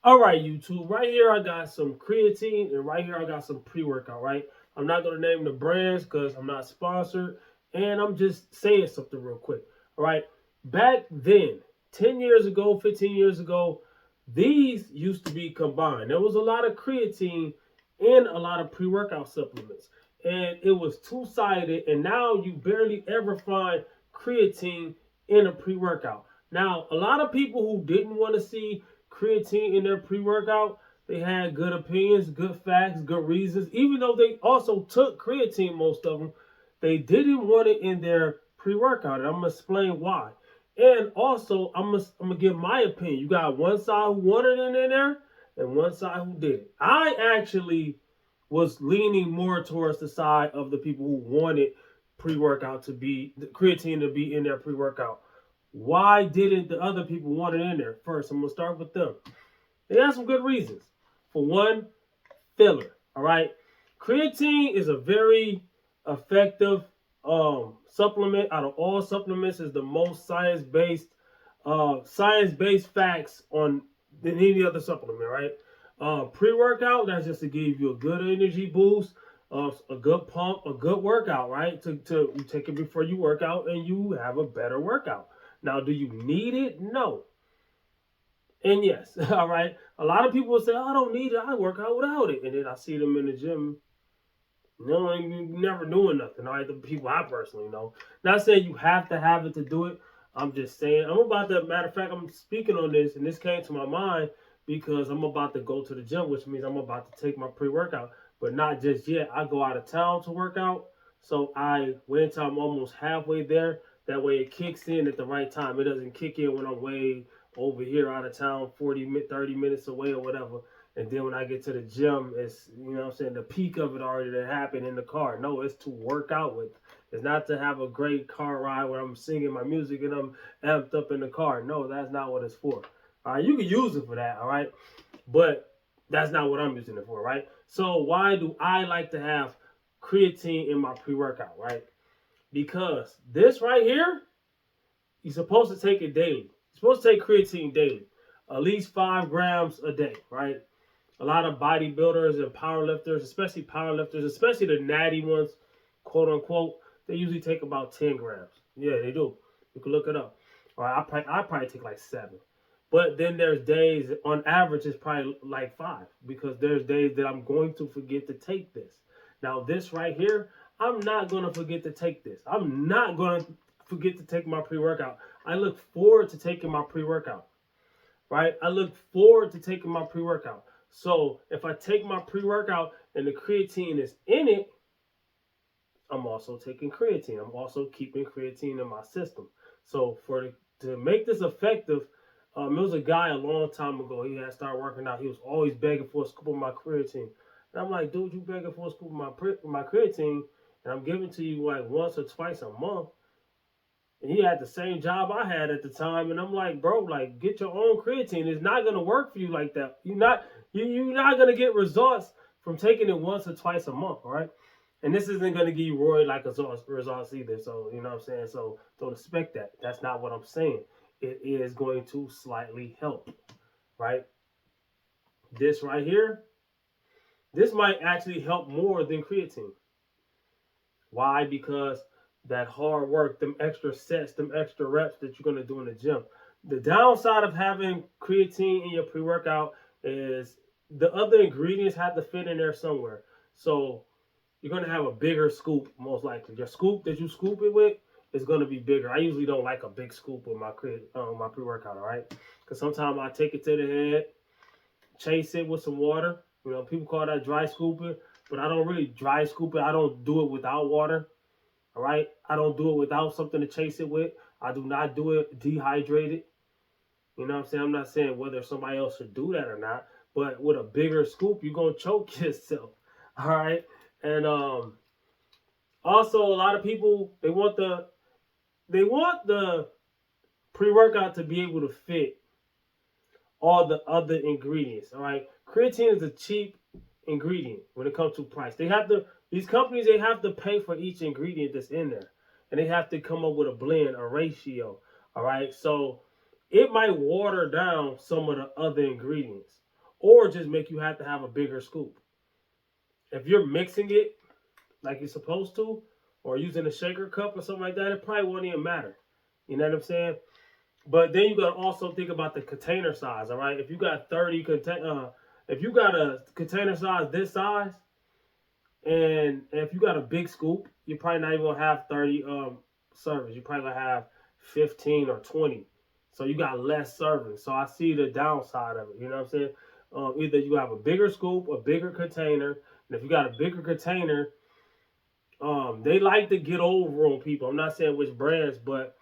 All right, YouTube. Right here, I got some creatine, and right here, I got some pre-workout. Right. I'm not gonna name the brands because I'm not sponsored, and I'm just saying something real quick. All right. Back then, 10 years ago, 15 years ago, these used to be combined. There was a lot of creatine and a lot of pre-workout supplements, and it was two-sided. And now you barely ever find creatine in a pre-workout. Now, a lot of people who didn't want to see creatine in their pre-workout, they had good opinions, good facts, good reasons. Even though they also took creatine, most of them, they didn't want it in their pre-workout. And I'm gonna explain why. And also, I'm gonna give my opinion. You got one side who wanted it in there, and one side who didn't. I actually was leaning more towards the side of the people who wanted pre-workout to be the creatine to be in their pre-workout. Why didn't the other people want it in there? First, I'm gonna start with them. They have some good reasons. For one, filler. All right, creatine is a very effective supplement. Out of all supplements, is the most science based facts on than any other supplement. Right. Pre workout, that's just to give you a good energy boost, a good pump, a good workout. Right. To you take it before you work out, and you have a better workout. Now, do you need it? No. And yes, all right. A lot of people will say, "Oh, I don't need it. I work out without it." And then I see them in the gym, no, ain't never doing nothing. All right, the people I personally know. Not saying you have to have it to do it. I'm just saying. I'm about to. Matter of fact, I'm speaking on this, and this came to my mind because I'm about to go to the gym, which means I'm about to take my pre-workout, but not just yet. I go out of town to work out, so I wait until I'm almost halfway there. That way, it kicks in at the right time. It doesn't kick in when I'm way over here out of town, 30 minutes away or whatever. And then when I get to the gym, it's, what I'm saying, the peak of it already that happened in the car. No, it's to work out with. It's not to have a great car ride where I'm singing my music and I'm amped up in the car. No, that's not what it's for. All right, you can use it for that, all right? But that's not what I'm using it for, right? So why do I like to have creatine in my pre-workout, right? Because this right here, you're supposed to take it daily. You're supposed to take creatine daily, at least 5 grams a day, right? A lot of bodybuilders and powerlifters, especially the natty ones, quote unquote, they usually take about 10 grams. Yeah, they do. You can look it up. All right, I probably take like 7. But then there's days, on average, it's probably like 5 because there's days that I'm going to forget to take this. Now, this right here, I'm not going to forget to take this. I'm not going to forget to take my pre workout. I look forward to taking my pre workout, right? I look forward to taking my pre workout. So if I take my pre workout and the creatine is in it, I'm also taking creatine. I'm also keeping creatine in my system. So to make this effective, there was a guy a long time ago. He had started working out. He was always begging for a scoop of my creatine, and I'm like, dude, you begging for a scoop of my creatine, and I'm giving to you like once or twice a month. And he had the same job I had at the time, and I'm like, bro, like get your own creatine. It's not gonna work for you like that. You're not gonna get results from taking it once or twice a month, all right? And this isn't gonna give you Roy like results either. So you know what I'm saying. So don't expect that. That's not what I'm saying. It is going to slightly help, right? This right here, this might actually help more than creatine. Why? Because that hard work, them extra sets, them extra reps that you're gonna do in the gym. The downside of having creatine in your pre-workout is the other ingredients have to fit in there somewhere. So you're gonna have a bigger scoop, most likely. Your scoop that you scoop it with is gonna be bigger. I usually don't like a big scoop with my pre-workout, all right? Because sometimes I take it to the head, chase it with some water. People call that dry scooping, but I don't really dry scoop it. I don't do it without water. All right, I don't do it without something to chase it with. I do not do it dehydrated. You know what I'm saying? I'm not saying whether somebody else should do that or not, but with a bigger scoop, you're gonna choke yourself. All right, and also a lot of people they want the pre workout to be able to fit all the other ingredients. All right, creatine is a cheap ingredient when it comes to price. These companies they have to pay for each ingredient that's in there, and they have to come up with a blend, a ratio. All right, so it might water down some of the other ingredients. or just make you have to have a bigger scoop. If you're mixing it like you're supposed to, or using a shaker cup or something like that, it probably won't even matter. You know what I'm saying? But then you gotta also think about the container size. All right, if you got 30 if you got a container size this size, and if you got a big scoop, you're probably not even gonna have 30 servings. You probably gonna have 15 or 20. So you got less servings. So I see the downside of it. You know what I'm saying? Either you have a bigger scoop, a bigger container, and if you got a bigger container, they like to get over on people. I'm not saying which brands, but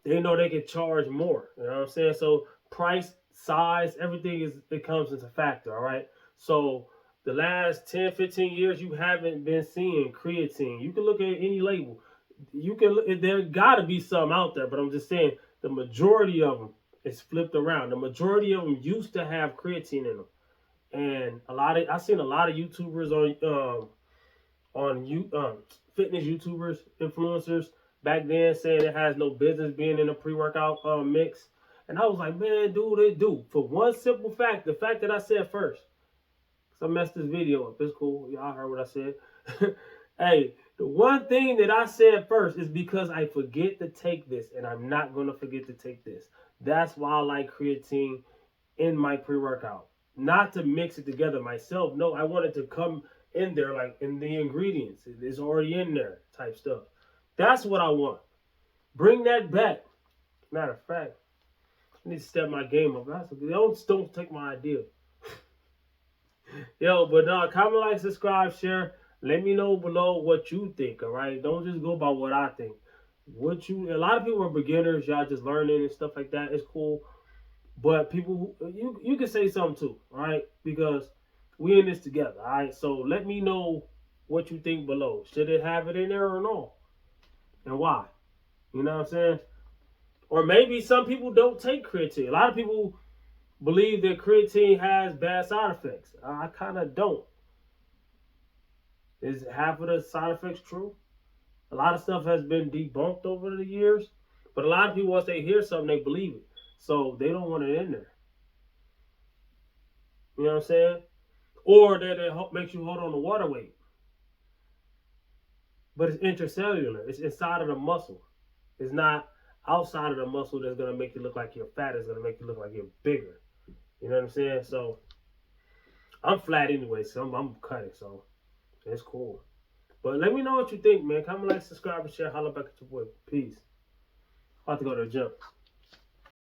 they know they can charge more. You know what I'm saying? So price, size, everything it comes as a factor. All right. So the last 10, 15 years, you haven't been seeing creatine. You can look at any label. You can look, there got to be some out there, but I'm just saying the majority of them is flipped around. The majority of them used to have creatine in them, and I've seen a lot of YouTubers on you fitness YouTubers, influencers back then saying it has no business being in a pre-workout mix. And I was like, man, dude, it do. For one simple fact, the fact that I said first. Cause I messed this video up. It's cool. Y'all heard what I said. Hey, the one thing that I said first is because I forget to take this, and I'm not gonna forget to take this. That's why I like creatine in my pre-workout. Not to mix it together myself. No, I want it to come in there, like in the ingredients. It's already in there type stuff. That's what I want. Bring that back. Matter of fact, I need to step my game up. Don't take my idea. Yo, but comment, like, subscribe, share. Let me know below what you think, all right? Don't just go by what I think. A lot of people are beginners. Y'all just learning and stuff like that. It's cool. But people, you can say something too, all right? Because we in this together, all right? So let me know what you think below. Should it have it in there or no? And why? You know what I'm saying? Or maybe some people don't take creatine. A lot of people believe that creatine has bad side effects. I kind of don't. Is half of the side effects true? A lot of stuff has been debunked over the years. But a lot of people, once they hear something, they believe it. So they don't want it in there. You know what I'm saying? Or that it makes you hold on to water weight. But it's intracellular. It's inside of the muscle. It's not outside of the muscle that's going to make you look like you're fat. It's going to make you look like you're bigger. You know what I'm saying? So I'm flat anyway, so I'm cutting. So it's cool. But let me know what you think, man. Comment, like, subscribe, and share. Holla back at your boy. Peace. About to go to the gym.